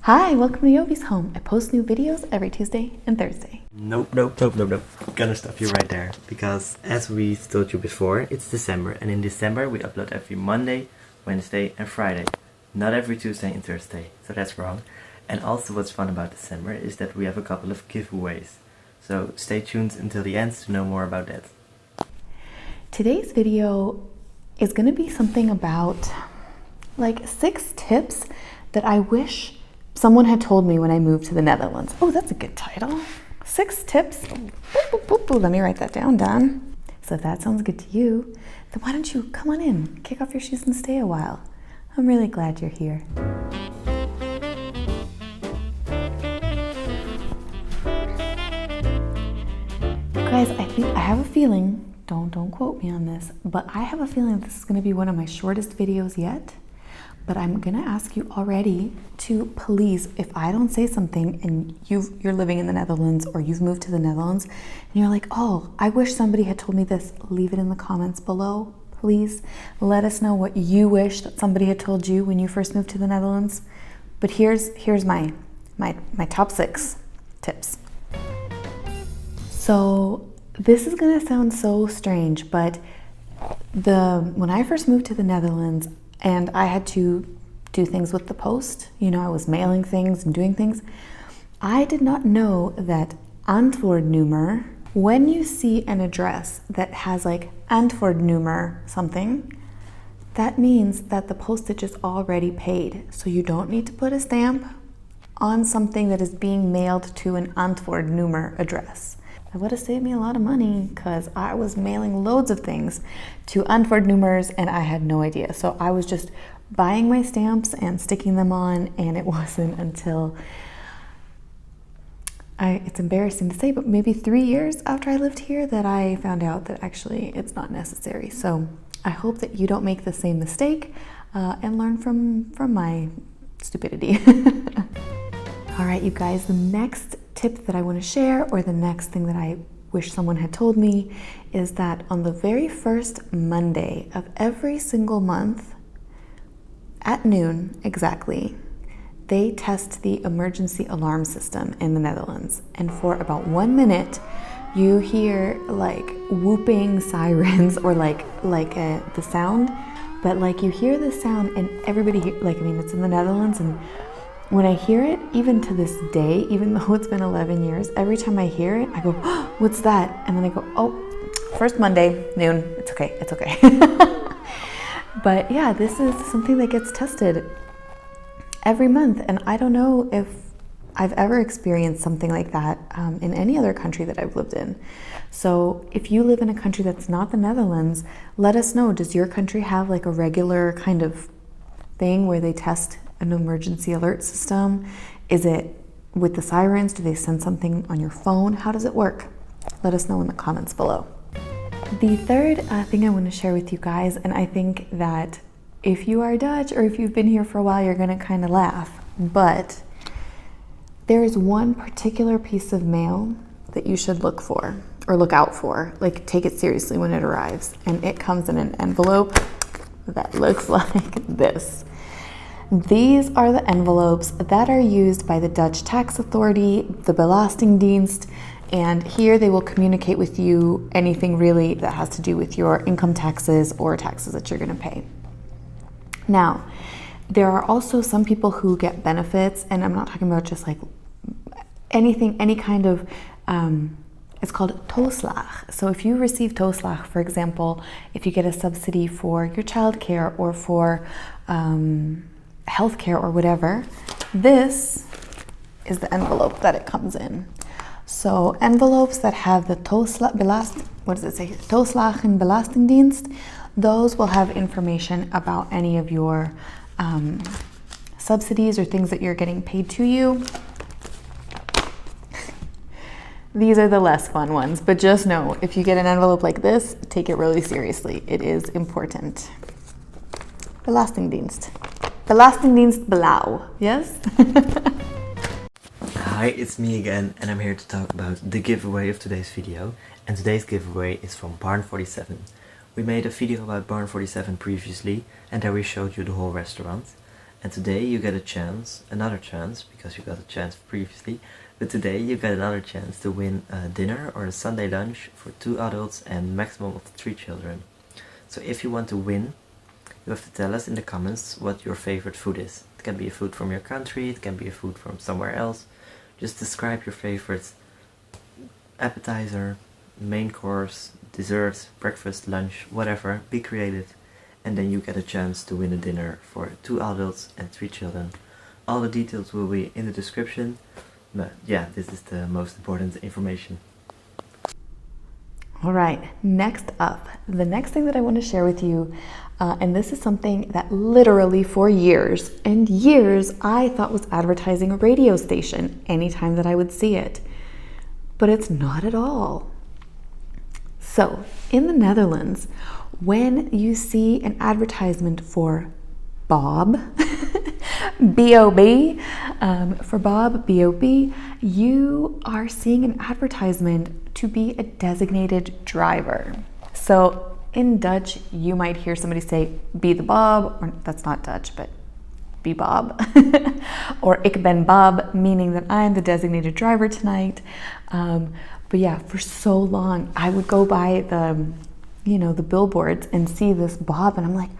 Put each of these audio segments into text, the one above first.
Hi, welcome to Jovie's home. I post new videos every Tuesday and Thursday. Nope. Gonna stop you right there. Because as we told you before, it's December. And in December we upload every Monday, Wednesday and Friday. Not every Tuesday and Thursday. So that's wrong. And also what's fun about December is that we have a couple of giveaways. So stay tuned until the end to know more about that. Today's video is going to be something about like 6 tips that I wish someone had told me when I moved to the Netherlands. Oh, that's a good title. 6 tips. Let me write that down, Don. So if that sounds good to you, then why don't you come on in, kick off your shoes and stay a while. I'm really glad you're here. Guys, I have a feeling, don't quote me on this, but I have a feeling this is going to be one of my shortest videos yet. But I'm going to ask you already to please, if I don't say something and you're living in the Netherlands or you've moved to the Netherlands and you're like, oh, I wish somebody had told me this, leave it in the comments below. Please let us know what you wish that somebody had told you when you first moved to the Netherlands. But here's my top 6 tips. So this is going to sound so strange, but when I first moved to the Netherlands, and I had to do things with the post. You know, I was mailing things and doing things. I did not know that Antwoord Numr, when you see an address that has like Antwoord Numr something, that means that the postage is already paid. So you don't need to put a stamp on something that is being mailed to an Antwoord Numr address. That would have saved me a lot of money because I was mailing loads of things to Antwoord Numrs and I had no idea. So I was just buying my stamps and sticking them on, and it wasn't until, it's embarrassing to say, but maybe 3 years after I lived here that I found out that actually it's not necessary. So I hope that you don't make the same mistake and learn from my stupidity. All right, you guys, the next tip that I want to share, or the next thing that I wish someone had told me, is that on the very first Monday of every single month, at noon exactly, they test the emergency alarm system in the Netherlands. And for about 1 minute, you hear like whooping sirens or the sound, but like you hear the sound and everybody it's in the Netherlands, and when I hear it, even to this day, even though it's been 11 years, every time I hear it, I go, oh, what's that? And then I go, oh, first Monday, noon, it's okay. But yeah, this is something that gets tested every month. And I don't know if I've ever experienced something like that in any other country that I've lived in. So if you live in a country that's not the Netherlands, let us know. Does your country have like a regular kind of thing where they test an emergency alert system? Is it with the sirens? Do they send something on your phone? How does it work? Let us know in the comments below. The third thing I want to share with you guys, and I think that if you are Dutch or if you've been here for a while, you're going to kind of laugh, but there is one particular piece of mail that you should look for or look out for, like take it seriously when it arrives, and it comes in an envelope that looks like this. These are the envelopes that are used by the Dutch tax authority, the Belastingdienst, and here they will communicate with you anything really that has to do with your income taxes or taxes that you're going to pay. Now, there are also some people who get benefits, and I'm not talking about just like anything, any kind of, it's called toeslag. So if you receive toeslag, for example, if you get a subsidy for your childcare or for healthcare or whatever, this is the envelope that it comes in. So envelopes that have the toeslag and Belastingdienst, those will have information about any of your subsidies or things that you're getting paid to you. These are the less fun ones, but just know if you get an envelope like this, take it really seriously. It is important. Belastingdienst Blauw, yes? Hi, it's me again, and I'm here to talk about the giveaway of today's video. And today's giveaway is from Barn47. We made a video about Barn47 previously, and there we showed you the whole restaurant. And today you get another chance, because you got a chance previously, but today you get another chance to win a dinner or a Sunday lunch for 2 adults and maximum of 3 children. So if you want to win, you have to tell us in the comments what your favorite food is. It can be a food from your country, it can be a food from somewhere else. Just describe your favorite appetizer, main course, dessert, breakfast, lunch, whatever. Be creative. And then you get a chance to win a dinner for 2 adults and 3 children. All the details will be in the description, but yeah, this is the most important information. All right, next up, the next thing that I want to share with you, and this is something that literally for years and years I thought was advertising a radio station anytime that I would see it, but it's not at all. So in the Netherlands, when you see an advertisement for Bob, B-O-B, for Bob, B-O-B, you are seeing an advertisement to be a designated driver. So in Dutch, you might hear somebody say, be the Bob, or that's not Dutch, but be Bob, or ik ben Bob, meaning that I'm the designated driver tonight. But yeah, for so long, I would go by the billboards and see this Bob, and I'm like,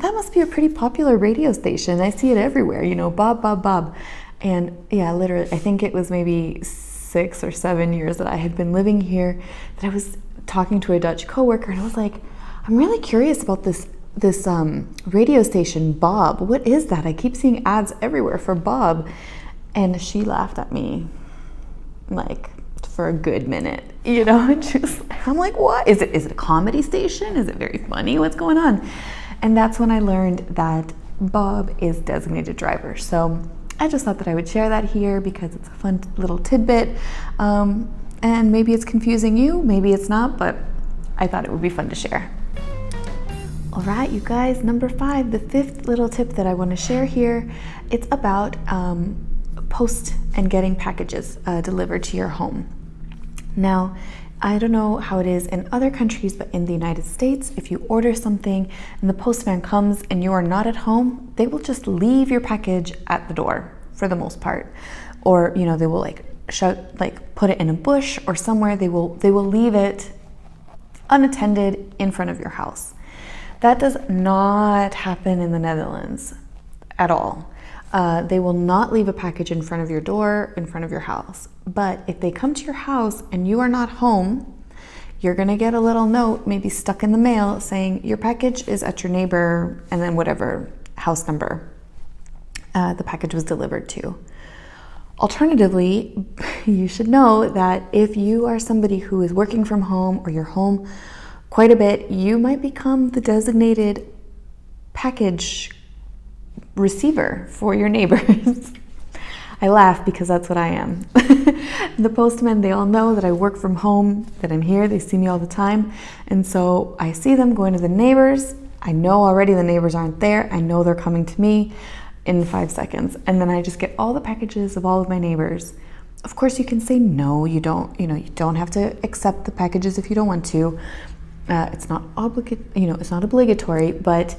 that must be a pretty popular radio station. I see it everywhere, Bob, Bob, Bob. And yeah, literally, I think it was maybe 6 or 7 years that I had been living here that I was talking to a Dutch coworker, and I was like, I'm really curious about this radio station, Bob. What is that? I keep seeing ads everywhere for Bob. And she laughed at me, like, for a good minute, I'm like, what? Is it a comedy station? Is it very funny? What's going on? And that's when I learned that Bob is designated driver. So I just thought that I would share that here because it's a fun little tidbit. And maybe it's confusing you, maybe it's not, but I thought it would be fun to share. All right, you guys, number 5, the 5th little tip that I want to share here, it's about post and getting packages delivered to your home. Now, I don't know how it is in other countries, but in the United States, if you order something and the postman comes and you are not at home, they will just leave your package at the door for the most part. Or, they will put it in a bush or somewhere. They will leave it unattended in front of your house. That does not happen in the Netherlands at all. They will not leave a package in front of your door, in front of your house. But if they come to your house and you are not home, you're gonna get a little note, maybe stuck in the mail, saying your package is at your neighbor, and then whatever house number the package was delivered to. Alternatively, you should know that if you are somebody who is working from home or you're home quite a bit, you might become the designated package receiver for your neighbors. I laugh because that's what I am. The postmen, they all know that I work from home, that I'm here, they see me all the time. And so I see them going to the neighbors. I know already the neighbors aren't there. I know they're coming to me in 5 seconds. And then I just get all the packages of all of my neighbors. Of course, you can say no, you don't have to accept the packages if you don't want to. It's not obligatory, but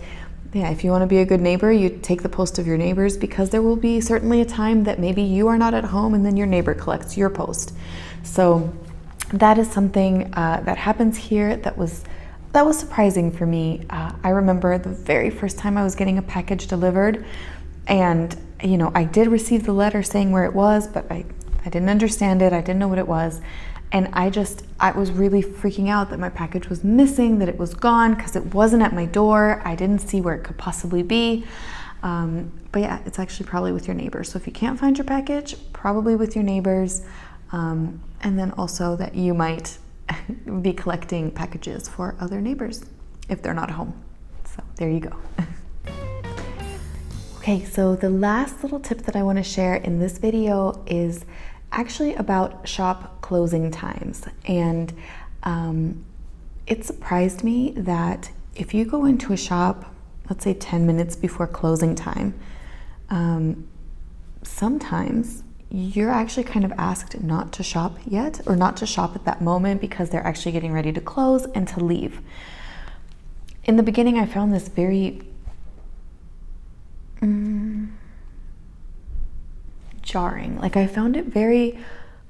yeah, if you want to be a good neighbor, you take the post of your neighbors, because there will be certainly a time that maybe you are not at home and then your neighbor collects your post. So that is something that happens here that was surprising for me. I remember the very first time I was getting a package delivered, and I did receive the letter saying where it was, but I didn't understand it. I didn't know what it was. And I was really freaking out that my package was missing, that it was gone, because it wasn't at my door. I didn't see where it could possibly be. But yeah, it's actually probably with your neighbors. So if you can't find your package, probably with your neighbors. And then also that you might be collecting packages for other neighbors if they're not home. So there you go. Okay, so the last little tip that I want to share in this video is actually about shop closing times. And it surprised me that if you go into a shop, let's say 10 minutes before closing time, sometimes you're actually kind of asked not to shop yet, or not to shop at that moment, because they're actually getting ready to close and to leave. In the beginning, I found this very jarring. Like, I found it very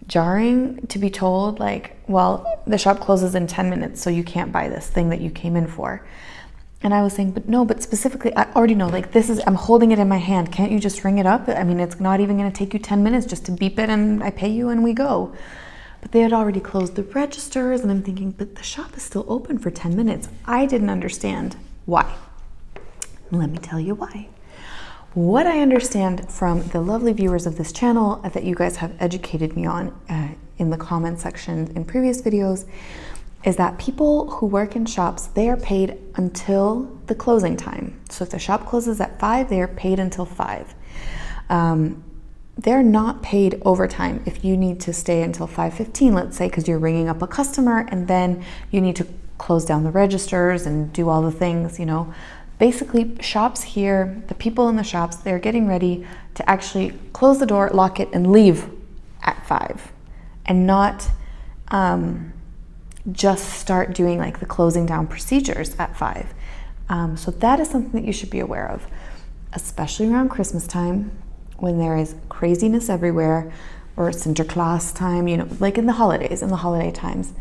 jarring to be told, like, well, the shop closes in 10 minutes, so you can't buy this thing that you came in for. And I was saying, but no, but specifically, I already know, like, I'm holding it in my hand. Can't you just ring it up? I mean, it's not even going to take you 10 minutes just to beep it and I pay you and we go. But they had already closed the registers, and I'm thinking, but the shop is still open for 10 minutes. I didn't understand why. Let me tell you why. What I understand from the lovely viewers of this channel that you guys have educated me on in the comment section in previous videos is that people who work in shops, they are paid until the closing time. So if the shop closes at 5, they are paid until 5. They're not paid overtime if you need to stay until 5:15, let's say, because you're ringing up a customer and then you need to close down the registers and do all the things, you know. Basically, shops here, the people in the shops, they're getting ready to actually close the door, lock it, and leave at 5, and not just start doing like the closing down procedures at 5. So that is something that you should be aware of, especially around Christmas time when there is craziness everywhere, or Sinterklaas time, you know, like in the holidays, in the holiday times.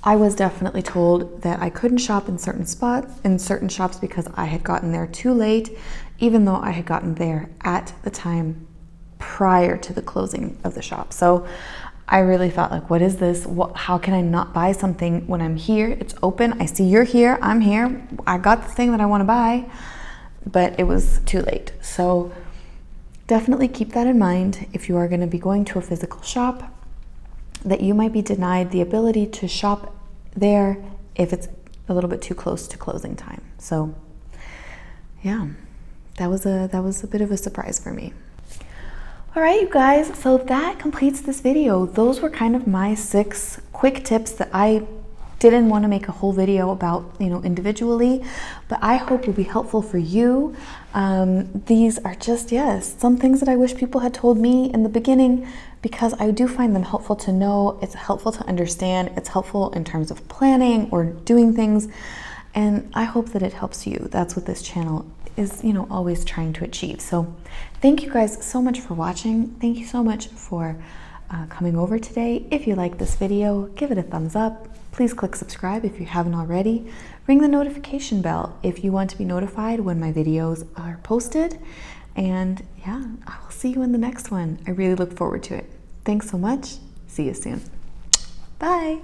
I was definitely told that I couldn't shop in certain shops because I had gotten there too late, even though I had gotten there at the time prior to the closing of the shop. So I really thought, like, what is this? How can I not buy something when I'm here? It's open. I see you're here. I'm here. I got the thing that I want to buy, but it was too late. So definitely keep that in mind if you are going to be going to a physical shop, that you might be denied the ability to shop there if it's a little bit too close to closing time. So yeah, that was a bit of a surprise for me. All right, you guys, so that completes this video. Those were kind of my 6 quick tips that I didn't want to make a whole video about, you know, individually, but I hope will be helpful for you. These are just, yes, some things that I wish people had told me in the beginning, because I do find them helpful to know. It's helpful to understand. It's helpful in terms of planning or doing things, and I hope that it helps you. That's what this channel is, you know, always trying to achieve. So thank you guys so much for watching. Thank you so much for coming over today. If you like this video, give it a thumbs up. Please click subscribe if you haven't already. Ring the notification bell if you want to be notified when my videos are posted. And yeah, I will see you in the next one. I really look forward to it. Thanks so much. See you soon. Bye.